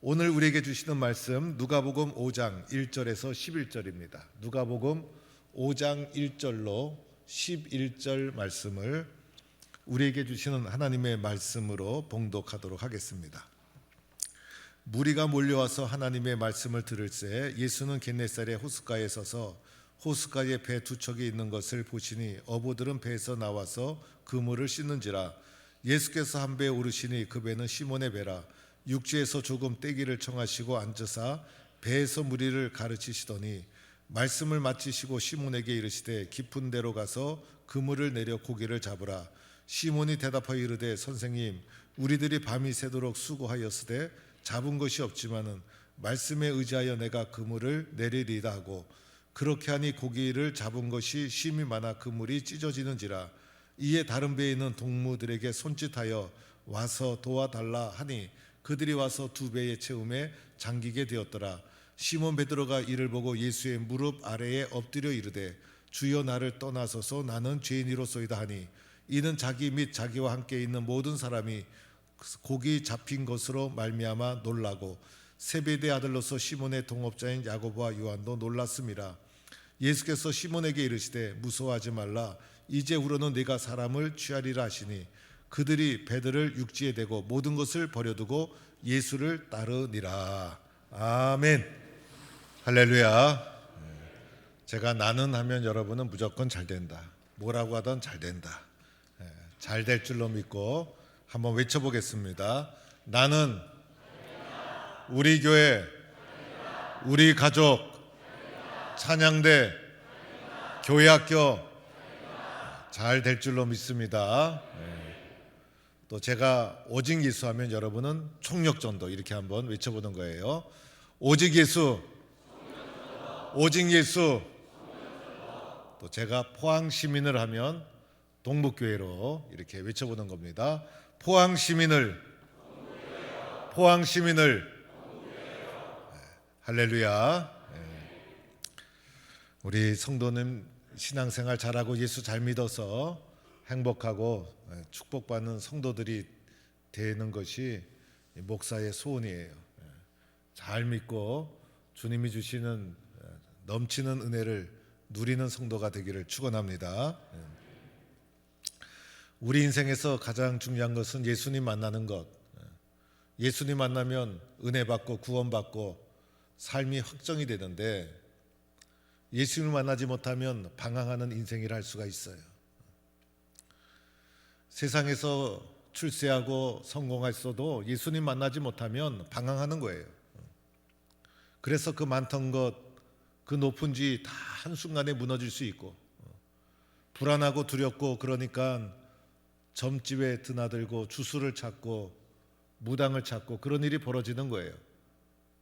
오늘 우리에게 주시는 말씀 누가복음 5장 1절에서 11절입니다. 누가복음 5장 1절로 11절 말씀을 우리에게 주시는 하나님의 말씀으로 봉독하도록 하겠습니다. 무리가 몰려와서 하나님의 말씀을 들을새 예수는 겟네사렛 호숫가에 서서 호숫가에 배 두 척이 있는 것을 보시니 어부들은 배에서 나와서 그물을 씻는지라. 예수께서 한 배에 오르시니 그 배는 시몬의 배라. 육지에서 조금 떼기를 청하시고 앉으사 배에서 무리를 가르치시더니 말씀을 마치시고 시몬에게 이르시되 깊은 데로 가서 그물을 내려 고기를 잡으라. 시몬이 대답하여 이르되 선생님, 우리들이 밤이 새도록 수고하였으되 잡은 것이 없지만은 말씀에 의지하여 내가 그물을 내리리다 하고, 그렇게 하니 고기를 잡은 것이 심히 많아 그물이 찢어지는지라. 이에 다른 배에 있는 동무들에게 손짓하여 와서 도와달라 하니 그들이 와서 두 배의 채움에 잠기게 되었더라. 시몬 베드로가 이를 보고 예수의 무릎 아래에 엎드려 이르되 주여, 나를 떠나소서, 나는 죄인이로소이다 하니, 이는 자기 및 자기와 함께 있는 모든 사람이 고기 잡힌 것으로 말미암아 놀라고 세베대 아들로서 시몬의 동업자인 야고보와 요한도 놀랐음이라. 예수께서 시몬에게 이르시되 무서워하지 말라, 이제후로는 네가 사람을 취하리라 하시니 그들이 배들을 육지에 대고 모든 것을 버려두고 예수를 따르니라. 아멘. 할렐루야. 제가 나는 하면 여러분은 무조건 잘 된다, 뭐라고 하든 잘 된다, 잘 될 줄로 믿고 한번 외쳐보겠습니다. 나는 우리 교회, 우리 가족, 찬양대, 교회학교 잘 될 줄로 믿습니다. 또 제가 오직 예수 하면 여러분은 총력전도 이렇게 한번 외쳐보는 거예요. 오직 예수, 오직 예수. 또 제가 포항 시민을 하면 동북교회로 이렇게 외쳐보는 겁니다. 포항 시민을, 포항 시민을. 할렐루야. 우리 성도님 신앙생활 잘하고 예수 잘 믿어서 행복하고 축복받는 성도들이 되는 것이 목사의 소원이에요. 잘 믿고 주님이 주시는 넘치는 은혜를 누리는 성도가 되기를 축원합니다. 우리 인생에서 가장 중요한 것은 예수님 만나는 것. 예수님 만나면 은혜 받고 구원 받고 삶이 확정이 되는데, 예수님을 만나지 못하면 방황하는 인생이라 할 수가 있어요. 세상에서 출세하고 성공했어도 예수님 만나지 못하면 방황하는 거예요. 그래서 그 많던 것, 그 높은 지 다 한순간에 무너질 수 있고, 불안하고 두렵고, 그러니까 점집에 드나들고 주술을 찾고 무당을 찾고 그런 일이 벌어지는 거예요.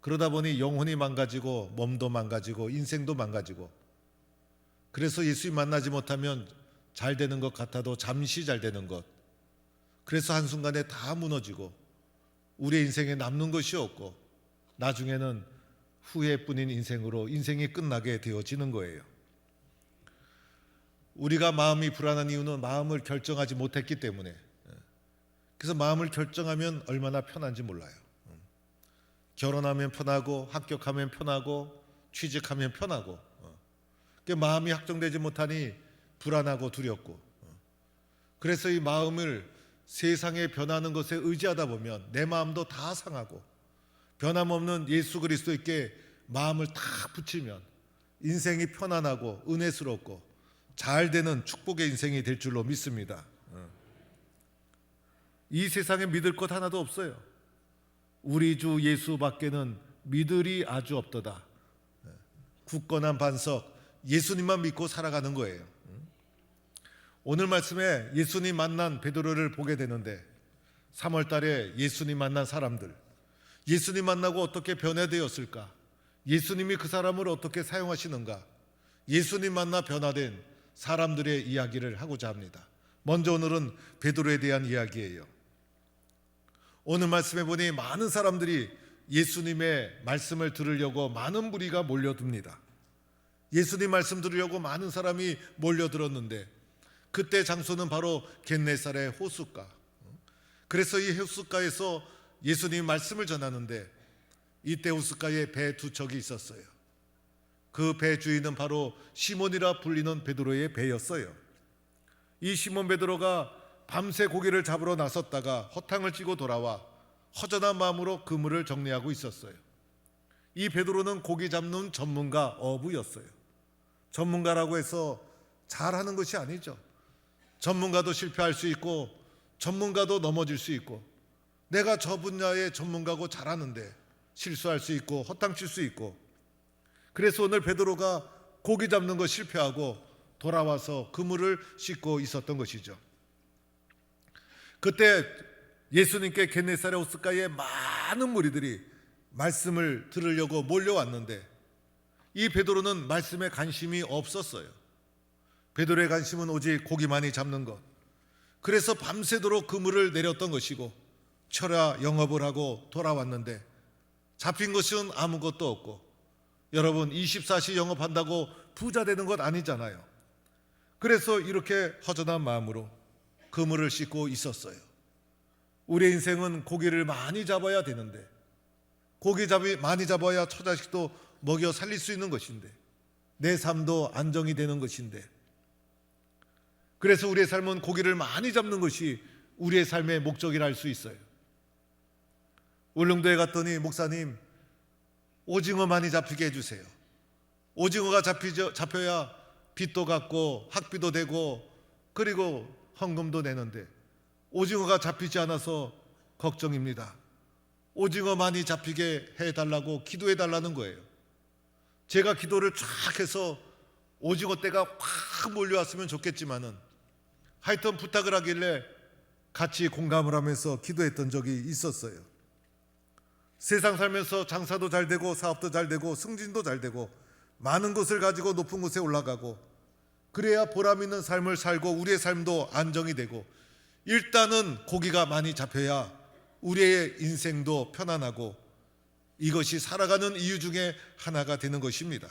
그러다 보니 영혼이 망가지고 몸도 망가지고 인생도 망가지고, 그래서 예수님 만나지 못하면 잘 되는 것 같아도 잠시 잘 되는 것, 그래서 한순간에 다 무너지고 우리의 인생에 남는 것이 없고 나중에는 후회뿐인 인생으로 인생이 끝나게 되어지는 거예요. 우리가 마음이 불안한 이유는 마음을 결정하지 못했기 때문에. 그래서 마음을 결정하면 얼마나 편한지 몰라요. 결혼하면 편하고, 합격하면 편하고, 취직하면 편하고, 마음이 확정되지 못하니 불안하고 두렵고, 그래서 이 마음을 세상에 변하는 것에 의지하다 보면 내 마음도 다 상하고, 변함없는 예수 그리스도께 마음을 딱 붙이면 인생이 편안하고 은혜스럽고 잘 되는 축복의 인생이 될 줄로 믿습니다. 이 세상에 믿을 것 하나도 없어요. 우리 주 예수밖에는 믿을이 아주 없도다. 굳건한 반석, 예수님만 믿고 살아가는 거예요. 오늘 말씀에 예수님 만난 베드로를 보게 되는데, 3월 달에 예수님 만난 사람들, 예수님 만나고 어떻게 변화되었을까? 예수님이 그 사람을 어떻게 사용하시는가? 예수님 만나 변화된 사람들의 이야기를 하고자 합니다. 먼저 오늘은 베드로에 대한 이야기예요. 오늘 말씀에 보니 많은 사람들이 예수님의 말씀을 들으려고 많은 무리가 몰려듭니다. 예수님 말씀 들으려고 많은 사람이 몰려들었는데, 그때 장소는 바로 겟네사렛 호숫가. 그래서 이 호숫가에서 예수님 말씀을 전하는데 이때우스가에 배 두 척이 있었어요. 그 배 주인은 바로 시몬이라 불리는 베드로의 배였어요. 이 시몬 베드로가 밤새 고기를 잡으러 나섰다가 허탕을 치고 돌아와 허전한 마음으로 그물을 정리하고 있었어요. 이 베드로는 고기 잡는 전문가 어부였어요. 전문가라고 해서 잘하는 것이 아니죠. 전문가도 실패할 수 있고 전문가도 넘어질 수 있고, 내가 저 분야의 전문가고 잘하는데 실수할 수 있고 허탕칠 수 있고, 그래서 오늘 베드로가 고기 잡는 거 실패하고 돌아와서 그물을 씻고 있었던 것이죠. 그때 예수님께 겟네사렛 호숫가에 많은 무리들이 말씀을 들으려고 몰려왔는데 이 베드로는 말씀에 관심이 없었어요. 베드로의 관심은 오직 고기만이 잡는 것. 그래서 밤새도록 그물을 내렸던 것이고 철야 영업을 하고 돌아왔는데 잡힌 것은 아무것도 없고, 여러분 24시 영업한다고 부자 되는 것 아니잖아요. 그래서 이렇게 허전한 마음으로 그물을 씻고 있었어요. 우리의 인생은 고기를 많이 잡아야 되는데, 많이 잡아야 처자식도 먹여 살릴 수 있는 것인데, 내 삶도 안정이 되는 것인데, 그래서 우리의 삶은 고기를 많이 잡는 것이 우리의 삶의 목적이라 할 수 있어요. 울릉도에 갔더니 목사님, 오징어 많이 잡히게 해주세요. 오징어가 잡혀야 빚도 갚고 학비도 되고 그리고 헌금도 내는데 오징어가 잡히지 않아서 걱정입니다. 오징어 많이 잡히게 해달라고 기도해 달라는 거예요. 제가 기도를 쫙 해서 오징어 떼가 확 몰려왔으면 좋겠지만은 하여튼 부탁을 하길래 같이 공감을 하면서 기도했던 적이 있었어요. 세상 살면서 장사도 잘 되고 사업도 잘 되고 승진도 잘 되고 많은 것을 가지고 높은 곳에 올라가고 그래야 보람 있는 삶을 살고 우리의 삶도 안정이 되고, 일단은 고기가 많이 잡혀야 우리의 인생도 편안하고 이것이 살아가는 이유 중에 하나가 되는 것입니다.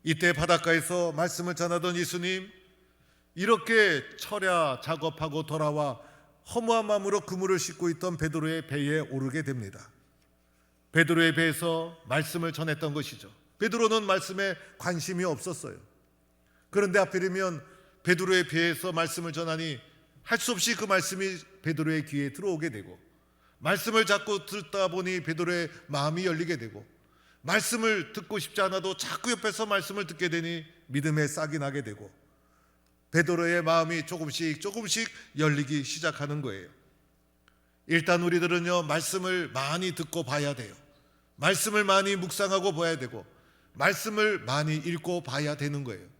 이때 바닷가에서 말씀을 전하던 예수님, 이렇게 철야 작업하고 돌아와 허무한 마음으로 그물을 싣고 있던 베드로의 배에 오르게 됩니다. 베드로의 배에서 말씀을 전했던 것이죠. 베드로는 말씀에 관심이 없었어요. 그런데 하필이면 베드로의 배에서 말씀을 전하니 할 수 없이 그 말씀이 베드로의 귀에 들어오게 되고, 말씀을 자꾸 듣다 보니 베드로의 마음이 열리게 되고, 말씀을 듣고 싶지 않아도 자꾸 옆에서 말씀을 듣게 되니 믿음의 싹이 나게 되고, 베드로의 마음이 조금씩 열리기 시작하는 거예요. 일단 우리들은요, 말씀을 많이 듣고 봐야 돼요. 말씀을 많이 묵상하고 봐야 되고, 말씀을 많이 읽고 봐야 되는 거예요.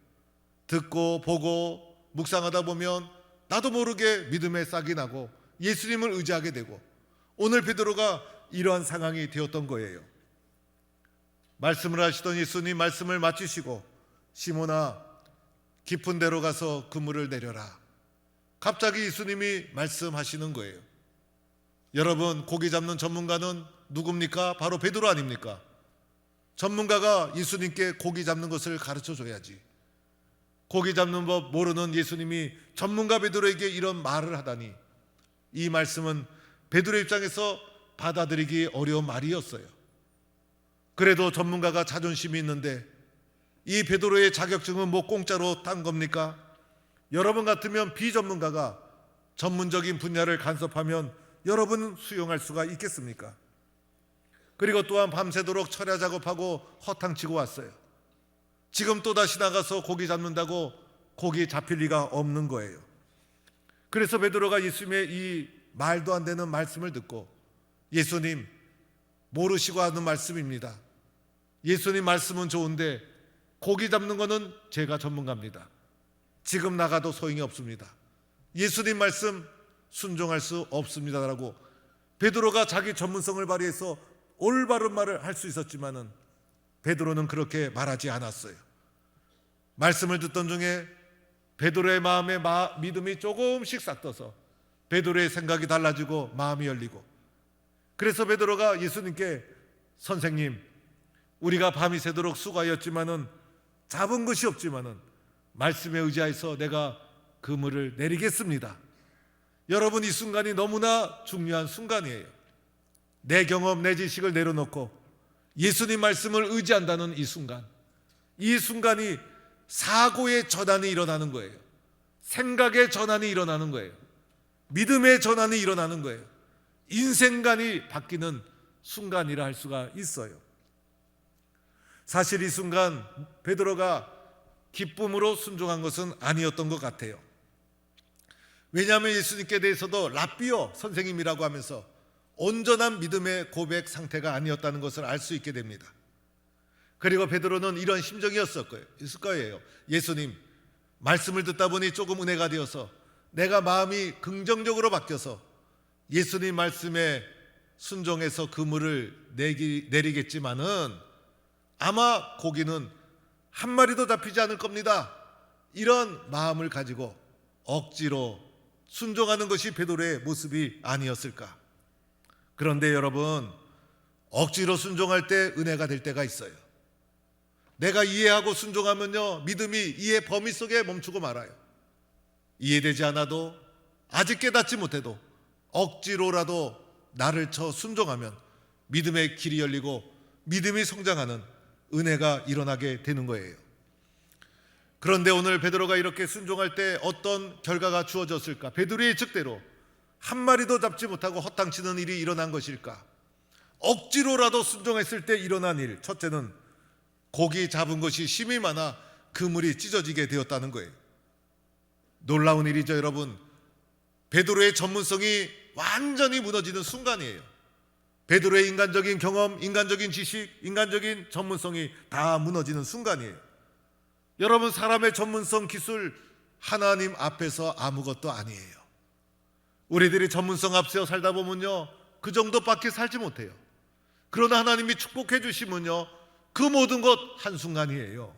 듣고 보고 묵상하다 보면 나도 모르게 믿음의 싹이 나고 예수님을 의지하게 되고, 오늘 베드로가 이러한 상황이 되었던 거예요. 말씀을 하시던 예수님 말씀을 마치시고, 시몬아 깊은 데로 가서 그물을 내려라. 갑자기 예수님이 말씀하시는 거예요. 여러분, 고기 잡는 전문가는 누굽니까? 바로 베드로 아닙니까? 전문가가 예수님께 고기 잡는 것을 가르쳐 줘야지. 고기 잡는 법 모르는 예수님이 전문가 베드로에게 이런 말을 하다니, 이 말씀은 베드로 입장에서 받아들이기 어려운 말이었어요. 그래도 전문가가 자존심이 있는데 이 베드로의 자격증은 뭐 공짜로 딴 겁니까? 여러분 같으면 비전문가가 전문적인 분야를 간섭하면 여러분은 수용할 수가 있겠습니까? 그리고 또한 밤새도록 철야 작업하고 허탕치고 왔어요. 지금 또다시 나가서 고기 잡는다고 고기 잡힐 리가 없는 거예요. 그래서 베드로가 예수님의 이 말도 안 되는 말씀을 듣고, 예수님 모르시고 하는 말씀입니다. 예수님 말씀은 좋은데 고기 잡는 거는 제가 전문가입니다. 지금 나가도 소용이 없습니다. 예수님 말씀 순종할 수 없습니다라고 베드로가 자기 전문성을 발휘해서 올바른 말을 할 수 있었지만은 베드로는 그렇게 말하지 않았어요. 말씀을 듣던 중에 베드로의 마음에 믿음이 조금씩 싹트어서 베드로의 생각이 달라지고 마음이 열리고, 그래서 베드로가 예수님께 선생님, 우리가 밤이 새도록 수고하였지만은 잡은 것이 없지만은 말씀에 의지해서 내가 그물을 내리겠습니다. 여러분, 이 순간이 너무나 중요한 순간이에요. 내 경험, 내 지식을 내려놓고 예수님 말씀을 의지한다는 이 순간이 사고의 전환이 일어나는 거예요. 생각의 전환이 일어나는 거예요. 믿음의 전환이 일어나는 거예요. 인생관이 바뀌는 순간이라 할 수가 있어요. 사실 이 순간 베드로가 기쁨으로 순종한 것은 아니었던 것 같아요. 왜냐하면 예수님께 대해서도 랍비요, 선생님이라고 하면서 온전한 믿음의 고백 상태가 아니었다는 것을 알 수 있게 됩니다. 그리고 베드로는 이런 심정이었을 거예요. 예수님, 말씀을 듣다 보니 조금 은혜가 되어서 내가 마음이 긍정적으로 바뀌어서 예수님 말씀에 순종해서 그물을 내리겠지만은 아마 고기는 한 마리도 잡히지 않을 겁니다. 이런 마음을 가지고 억지로 순종하는 것이 베드로의 모습이 아니었을까. 그런데 여러분, 억지로 순종할 때 은혜가 될 때가 있어요. 내가 이해하고 순종하면요, 믿음이 이해 범위 속에 멈추고 말아요. 이해되지 않아도, 아직 깨닫지 못해도 억지로라도 나를 쳐 순종하면 믿음의 길이 열리고 믿음이 성장하는 은혜가 일어나게 되는 거예요. 그런데 오늘 베드로가 이렇게 순종할 때 어떤 결과가 주어졌을까? 베드로의 예측대로 한 마리도 잡지 못하고 허탕치는 일이 일어난 것일까? 억지로라도 순종했을 때 일어난 일, 첫째는 고기 잡은 것이 힘이 많아 그물이 찢어지게 되었다는 거예요. 놀라운 일이죠, 여러분. 베드로의 전문성이 완전히 무너지는 순간이에요. 베드로의 인간적인 경험, 인간적인 지식, 인간적인 전문성이 다 무너지는 순간이에요. 여러분, 사람의 전문성, 기술, 하나님 앞에서 아무것도 아니에요. 우리들이 전문성 앞세워 살다 보면요, 그 정도밖에 살지 못해요. 그러나 하나님이 축복해 주시면요, 그 모든 것 한순간이에요.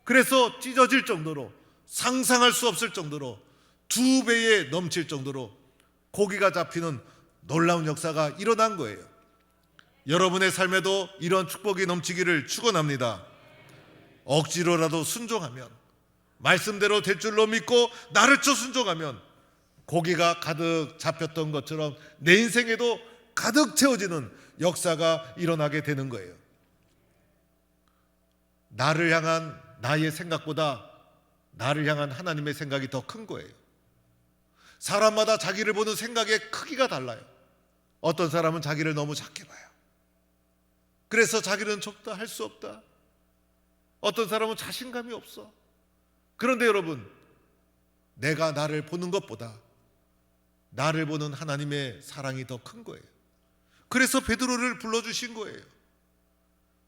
그래서 찢어질 정도로, 상상할 수 없을 정도로, 2배에 넘칠 정도로 고기가 잡히는 놀라운 역사가 일어난 거예요. 여러분의 삶에도 이런 축복이 넘치기를 축원합니다. 억지로라도 순종하면, 말씀대로 될 줄로 믿고 나를 쳐 순종하면 고기가 가득 잡혔던 것처럼 내 인생에도 가득 채워지는 역사가 일어나게 되는 거예요. 나를 향한 나의 생각보다 나를 향한 하나님의 생각이 더 큰 거예요. 사람마다 자기를 보는 생각의 크기가 달라요. 어떤 사람은 자기를 너무 작게 봐요. 그래서 자기는 적다, 할 수 없다. 어떤 사람은 자신감이 없어. 그런데 여러분, 내가 나를 보는 것보다 나를 보는 하나님의 사랑이 더 큰 거예요. 그래서 베드로를 불러주신 거예요.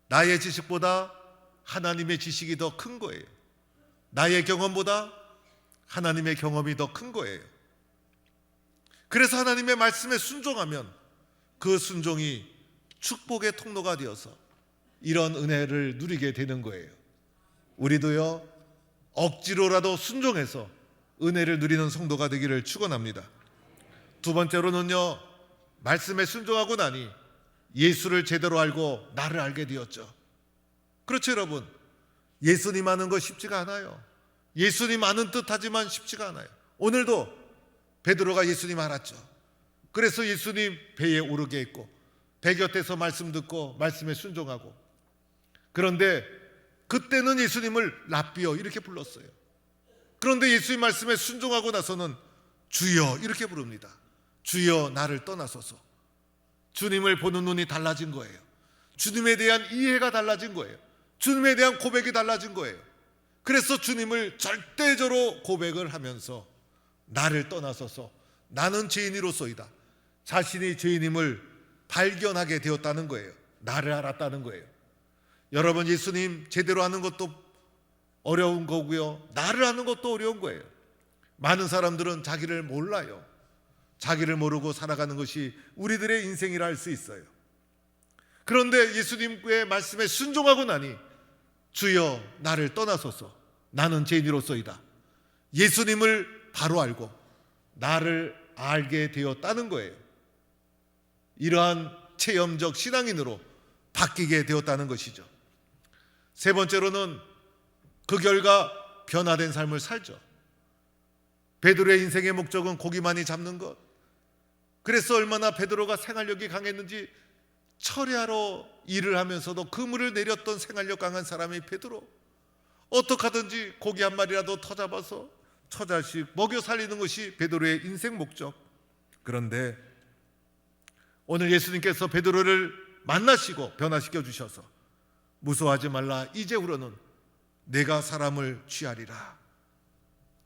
나의 지식보다 하나님의 지식이 더 큰 거예요. 나의 경험보다 하나님의 경험이 더 큰 거예요. 그래서 하나님의 말씀에 순종하면 그 순종이 축복의 통로가 되어서 이런 은혜를 누리게 되는 거예요. 우리도요, 억지로라도 순종해서 은혜를 누리는 성도가 되기를 축원합니다. 두 번째로는요, 말씀에 순종하고 나니 예수를 제대로 알고 나를 알게 되었죠. 그렇죠, 여러분. 예수님 아는 거 쉽지가 않아요. 예수님 아는 듯 하지만 쉽지가 않아요. 오늘도 베드로가 예수님 알았죠. 그래서 예수님 배에 오르게 했고, 배 곁에서 말씀 듣고 말씀에 순종하고. 그런데 그때는 예수님을 랍비요 이렇게 불렀어요. 그런데 예수님 말씀에 순종하고 나서는 주여 이렇게 부릅니다. 주여 나를 떠나소서. 주님을 보는 눈이 달라진 거예요. 주님에 대한 이해가 달라진 거예요. 주님에 대한 고백이 달라진 거예요. 그래서 주님을 절대적으로 고백을 하면서 나를 떠나소서, 나는 죄인이로소이다. 자신이 죄인임을 발견하게 되었다는 거예요. 나를 알았다는 거예요. 여러분, 예수님 제대로 아는 것도 어려운 거고요, 나를 아는 것도 어려운 거예요. 많은 사람들은 자기를 몰라요. 자기를 모르고 살아가는 것이 우리들의 인생이라 할 수 있어요. 그런데 예수님의 말씀에 순종하고 나니 주여 나를 떠나소서, 나는 죄인이로소이다. 예수님을 바로 알고 나를 알게 되었다는 거예요. 이러한 체험적 신앙인으로 바뀌게 되었다는 것이죠. 세 번째로는 그 결과 변화된 삶을 살죠. 베드로의 인생의 목적은 고기만이 잡는 것. 그래서 얼마나 베드로가 생활력이 강했는지 철야로 일을 하면서도 그물을 내렸던 생활력 강한 사람이 베드로. 어떻게 하든지 고기 한 마리라도 더 잡아서 처자식 먹여 살리는 것이 베드로의 인생 목적. 그런데 오늘 예수님께서 베드로를 만나시고 변화시켜 주셔서 무서워하지 말라, 이제후로는 내가 사람을 취하리라.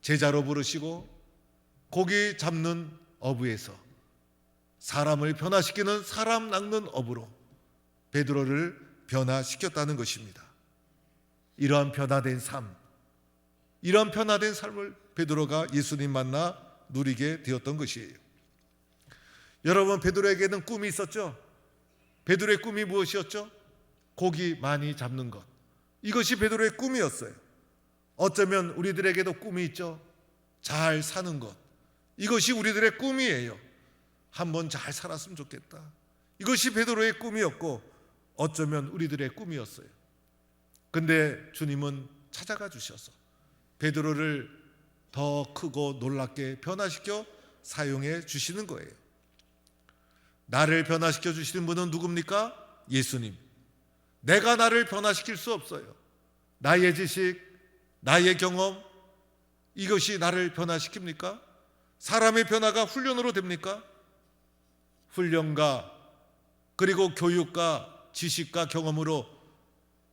제자로 부르시고 고기 잡는 어부에서 사람을 변화시키는 사람 낚는 어부로 베드로를 변화시켰다는 것입니다. 이러한 변화된 삶, 이러한 변화된 삶을 베드로가 예수님 만나 누리게 되었던 것이에요. 여러분, 베드로에게는 꿈이 있었죠. 베드로의 꿈이 무엇이었죠? 고기 많이 잡는 것. 이것이 베드로의 꿈이었어요. 어쩌면 우리들에게도 꿈이 있죠. 잘 사는 것. 이것이 우리들의 꿈이에요. 한번 잘 살았으면 좋겠다. 이것이 베드로의 꿈이었고 어쩌면 우리들의 꿈이었어요. 근데 주님은 찾아가 주셔서 베드로를 더 크고 놀랍게 변화시켜 사용해 주시는 거예요. 나를 변화시켜 주시는 분은 누굽니까? 예수님. 내가 나를 변화시킬 수 없어요. 나의 지식, 나의 경험, 이것이 나를 변화시킵니까? 사람의 변화가 훈련으로 됩니까? 훈련과 그리고 교육과 지식과 경험으로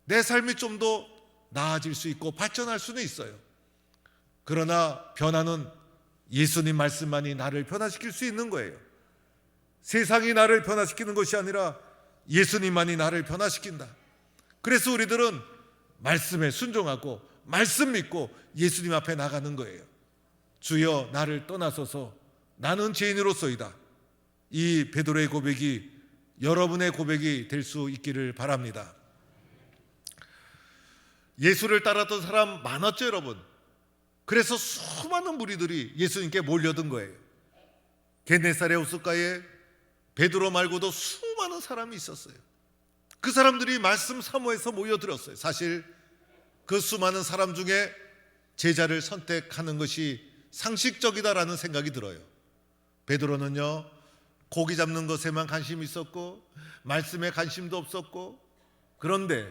내 삶이 좀 더 나아질 수 있고 발전할 수는 있어요. 그러나 변화는 예수님 말씀만이 나를 변화시킬 수 있는 거예요. 세상이 나를 변화시키는 것이 아니라 예수님만이 나를 변화시킨다. 그래서 우리들은 말씀에 순종하고 말씀 믿고 예수님 앞에 나가는 거예요. 주여 나를 떠나소서, 나는 죄인으로소이다. 이 베드로의 고백이 여러분의 고백이 될 수 있기를 바랍니다. 예수를 따랐던 사람 많았죠, 여러분. 그래서 수많은 무리들이 예수님께 몰려든 거예요. 겟네사렛 호숫가에 베드로 말고도 수많은 사람이 있었어요. 그 사람들이 말씀 사모해서 모여들었어요. 사실 그 수많은 사람 중에 제자를 선택하는 것이 상식적이다라는 생각이 들어요. 베드로는요, 고기 잡는 것에만 관심이 있었고 말씀에 관심도 없었고, 그런데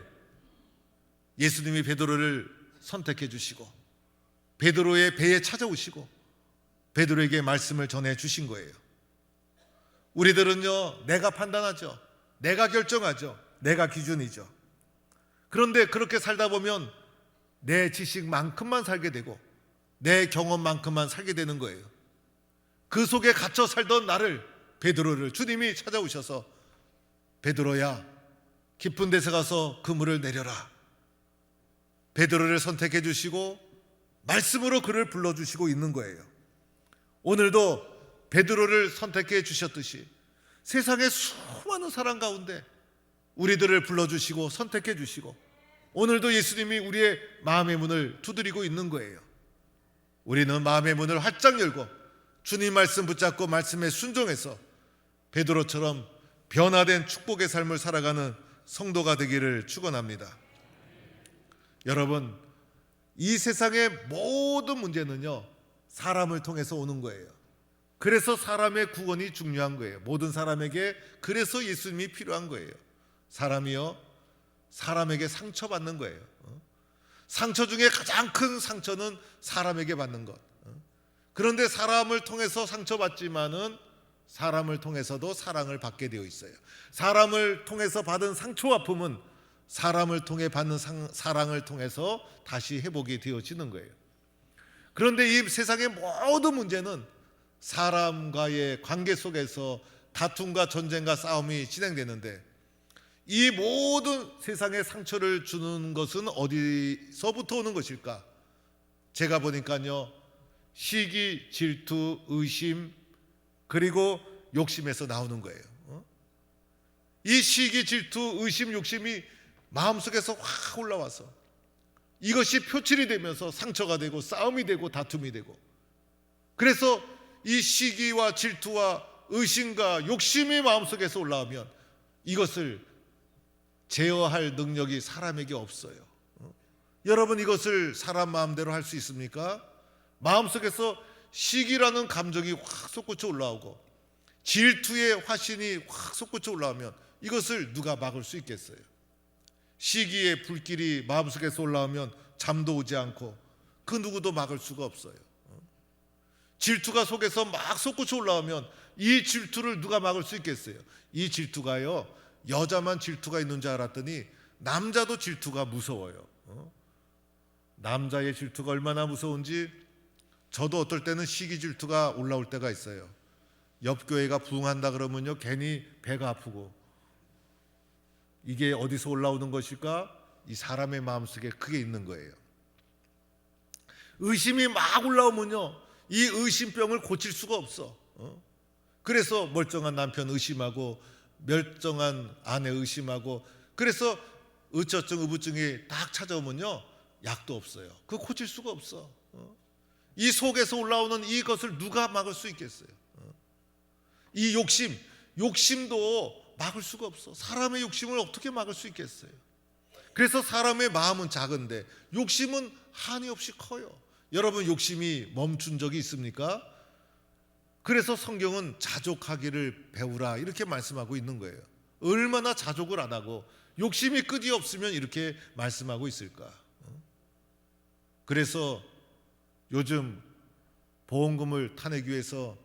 예수님이 베드로를 선택해 주시고 베드로의 배에 찾아오시고 베드로에게 말씀을 전해 주신 거예요. 우리들은요, 내가 판단하죠. 내가 결정하죠. 내가 기준이죠. 그런데 그렇게 살다 보면 내 지식만큼만 살게 되고 내 경험만큼만 살게 되는 거예요. 그 속에 갇혀 살던 나를, 베드로를 주님이 찾아오셔서 베드로야, 깊은 데서 가서 그물을 내려라. 베드로를 선택해 주시고 말씀으로 그를 불러주시고 있는 거예요. 오늘도 베드로를 선택해 주셨듯이 세상의 수많은 사람 가운데 우리들을 불러주시고 선택해 주시고 오늘도 예수님이 우리의 마음의 문을 두드리고 있는 거예요. 우리는 마음의 문을 활짝 열고 주님 말씀 붙잡고 말씀에 순종해서 베드로처럼 변화된 축복의 삶을 살아가는 성도가 되기를 축원합니다. 여러분, 이 세상의 모든 문제는요, 사람을 통해서 오는 거예요. 그래서 사람의 구원이 중요한 거예요. 모든 사람에게 그래서 예수님이 필요한 거예요. 사람이요, 사람에게 상처받는 거예요. 상처 중에 가장 큰 상처는 사람에게 받는 것. 그런데 사람을 통해서 상처받지만은 사람을 통해서도 사랑을 받게 되어 있어요. 사람을 통해서 받은 상처와 아픔은 사람을 통해 받는 사랑을 통해서 다시 회복이 되어지는 거예요. 그런데 이 세상의 모든 문제는 사람과의 관계 속에서 다툼과 전쟁과 싸움이 진행되는데, 이 모든 세상의 상처를 주는 것은 어디서부터 오는 것일까? 제가 보니까요, 시기, 질투, 의심, 그리고 욕심에서 나오는 거예요. 이 시기, 질투, 의심, 욕심이 마음속에서 확 올라와서 이것이 표출이 되면서 상처가 되고 싸움이 되고 다툼이 되고, 그래서 이 시기와 질투와 의심과 욕심이 마음속에서 올라오면 이것을 제어할 능력이 사람에게 없어요. 여러분, 이것을 사람 마음대로 할 수 있습니까? 마음속에서 시기라는 감정이 확 솟구쳐 올라오고 질투의 화신이 확 솟구쳐 올라오면 이것을 누가 막을 수 있겠어요? 시기의 불길이 마음속에서 올라오면 잠도 오지 않고 그 누구도 막을 수가 없어요. 질투가 속에서 막 솟구쳐 올라오면 이 질투를 누가 막을 수 있겠어요? 이 질투가요, 여자만 질투가 있는 줄 알았더니 남자도 질투가 무서워요. 남자의 질투가 얼마나 무서운지 저도 어떨 때는 시기 질투가 올라올 때가 있어요. 옆 교회가 부흥한다 그러면요, 괜히 배가 아프고, 이게 어디서 올라오는 것일까? 이 사람의 마음속에 크게 있는 거예요. 의심이 막 올라오면요, 이 의심병을 고칠 수가 없어. 그래서 멀쩡한 남편 의심하고 멀쩡한 아내 의심하고, 그래서 의처증, 의부증이 딱 찾아오면요, 약도 없어요. 그거 고칠 수가 없어. 이 속에서 올라오는 이것을 누가 막을 수 있겠어요? 이 욕심도 막을 수가 없어. 사람의 욕심을 어떻게 막을 수 있겠어요? 그래서 사람의 마음은 작은데 욕심은 한이 없이 커요. 여러분, 욕심이 멈춘 적이 있습니까? 그래서 성경은 자족하기를 배우라 이렇게 말씀하고 있는 거예요. 얼마나 자족을 안 하고 욕심이 끝이 없으면 이렇게 말씀하고 있을까? 그래서 요즘 보험금을 타내기 위해서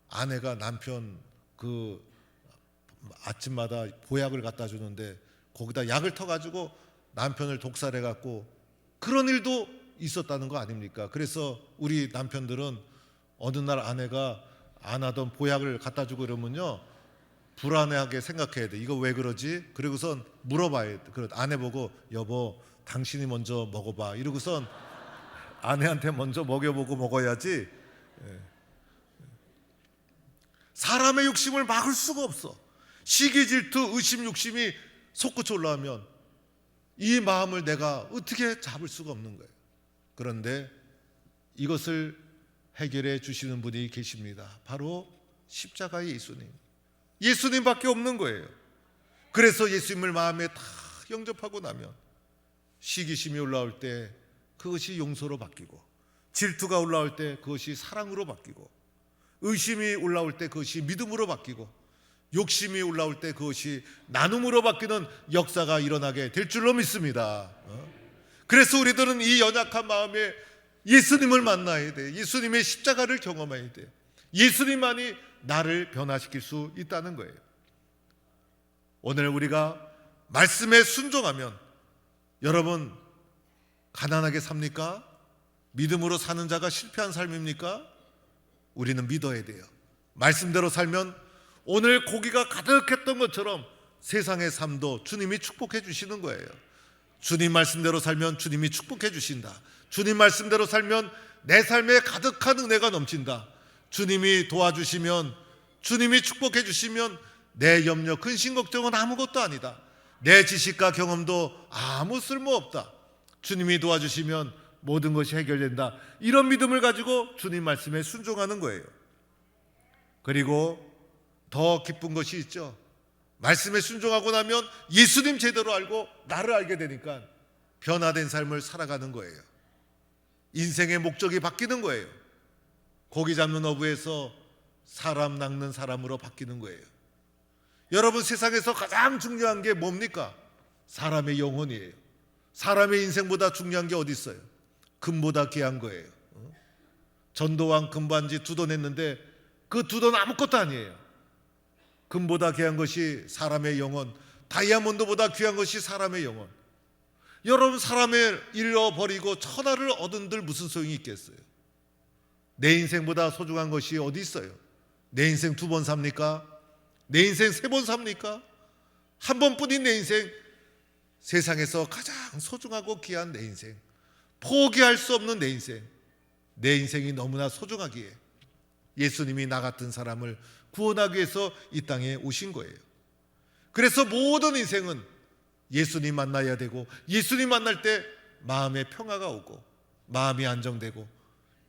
아내가 남편 그 아침마다 보약을 갖다 주는데 거기다 약을 터가지고 남편을 독살해갖고 그런 일도 있었다는 거 아닙니까? 그래서 우리 남편들은 어느 날 아내가 안 하던 보약을 갖다 주고 그러면요, 불안해하게 생각해야 돼. 이거 왜 그러지? 그리고선 물어봐야 돼. 그래, 아내 보고 여보 당신이 먼저 먹어봐 이러고선 아내한테 먼저 먹여보고 먹어야지. 사람의 욕심을 막을 수가 없어. 시기, 질투, 의심, 욕심이 솟구쳐 올라오면 이 마음을 내가 어떻게 잡을 수가 없는 거예요. 그런데 이것을 해결해 주시는 분이 계십니다. 바로 십자가의 예수님. 예수님밖에 없는 거예요. 그래서 예수님을 마음에 다 영접하고 나면 시기심이 올라올 때 그것이 용서로 바뀌고, 질투가 올라올 때 그것이 사랑으로 바뀌고, 의심이 올라올 때 그것이 믿음으로 바뀌고, 욕심이 올라올 때 그것이 나눔으로 바뀌는 역사가 일어나게 될 줄로 믿습니다. 그래서 우리들은 이 연약한 마음에 예수님을 만나야 돼. 예수님의 십자가를 경험해야 돼. 예수님만이 나를 변화시킬 수 있다는 거예요. 오늘 우리가 말씀에 순종하면, 여러분 가난하게 삽니까? 믿음으로 사는 자가 실패한 삶입니까? 우리는 믿어야 돼요. 말씀대로 살면 오늘 고기가 가득했던 것처럼 세상의 삶도 주님이 축복해 주시는 거예요. 주님 말씀대로 살면 주님이 축복해 주신다. 주님 말씀대로 살면 내 삶에 가득한 은혜가 넘친다. 주님이 도와주시면, 주님이 축복해 주시면 내 염려, 근심, 걱정은 아무것도 아니다. 내 지식과 경험도 아무 쓸모없다. 주님이 도와주시면 모든 것이 해결된다. 이런 믿음을 가지고 주님 말씀에 순종하는 거예요. 그리고 더 기쁜 것이 있죠. 말씀에 순종하고 나면 예수님 제대로 알고 나를 알게 되니까 변화된 삶을 살아가는 거예요. 인생의 목적이 바뀌는 거예요. 고기 잡는 어부에서 사람 낚는 사람으로 바뀌는 거예요. 여러분, 세상에서 가장 중요한 게 뭡니까? 사람의 영혼이에요. 사람의 인생보다 중요한 게 어디 있어요? 금보다 귀한 거예요. 전도왕 금반지 2돈 했는데 그 2돈 아무것도 아니에요. 금보다 귀한 것이 사람의 영혼, 다이아몬드보다 귀한 것이 사람의 영혼. 여러분, 사람을 잃어버리고 천하를 얻은들 무슨 소용이 있겠어요? 내 인생보다 소중한 것이 어디 있어요? 내 인생 2번 삽니까? 내 인생 3번 삽니까? 한 번뿐인 내 인생, 세상에서 가장 소중하고 귀한 내 인생, 포기할 수 없는 내 인생, 내 인생이 너무나 소중하기에 예수님이 나 같은 사람을 구원하기 위해서 이 땅에 오신 거예요. 그래서 모든 인생은 예수님 만나야 되고, 예수님 만날 때 마음에 평화가 오고 마음이 안정되고,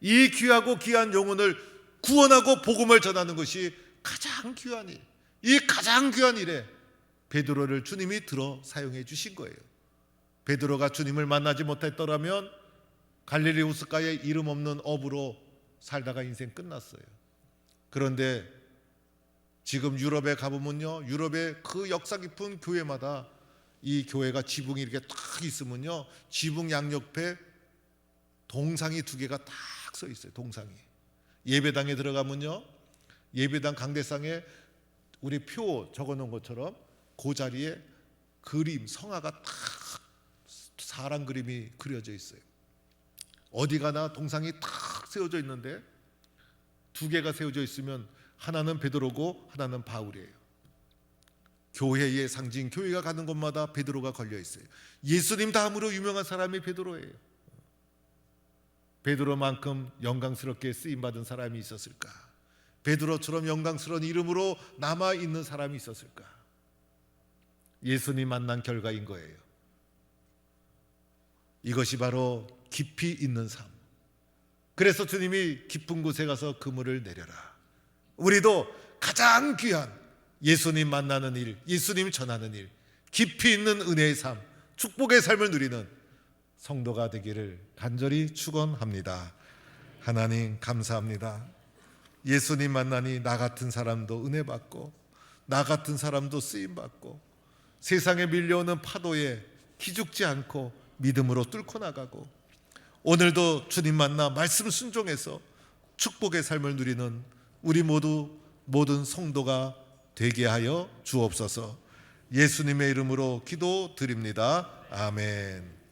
이 귀하고 귀한 영혼을 구원하고 복음을 전하는 것이 가장 귀한 일. 이 가장 귀한 일에 베드로를 주님이 들어 사용해 주신 거예요. 베드로가 주님을 만나지 못했더라면 갈릴리 호숫가에 이름 없는 어부로 살다가 인생 끝났어요. 그런데 지금 유럽에 가보면요, 유럽의 그 역사 깊은 교회마다 이 교회가 지붕이 이렇게 딱 있으면요, 지붕 양옆에 동상이 두 개가 딱 서 있어요. 동상이. 예배당에 들어가면요, 예배당 강대상에 우리 표 적어놓은 것처럼 그 자리에 그림, 성화가 딱 사람 그림이 그려져 있어요. 어디 가나 동상이 딱 세워져 있는데 두 개가 세워져 있으면 하나는 베드로고 하나는 바울이에요. 교회의 상징, 교회가 가는 곳마다 베드로가 걸려 있어요. 예수님 다음으로 유명한 사람이 베드로예요. 베드로만큼 영광스럽게 쓰임받은 사람이 있었을까? 베드로처럼 영광스러운 이름으로 남아있는 사람이 있었을까? 예수님 만난 결과인 거예요. 이것이 바로 깊이 있는 삶. 그래서 주님이 깊은 곳에 가서 그물을 내려라. 우리도 가장 귀한 예수님 만나는 일, 예수님 전하는 일, 깊이 있는 은혜의 삶, 축복의 삶을 누리는 성도가 되기를 간절히 축원합니다. 하나님 감사합니다. 예수님 만나니 나 같은 사람도 은혜 받고 나 같은 사람도 쓰임 받고 세상에 밀려오는 파도에 기죽지 않고 믿음으로 뚫고 나가고 오늘도 주님 만나 말씀 순종해서 축복의 삶을 누리는 우리 모든 성도가 되게 하여 주옵소서. 예수님의 이름으로 기도드립니다. 아멘.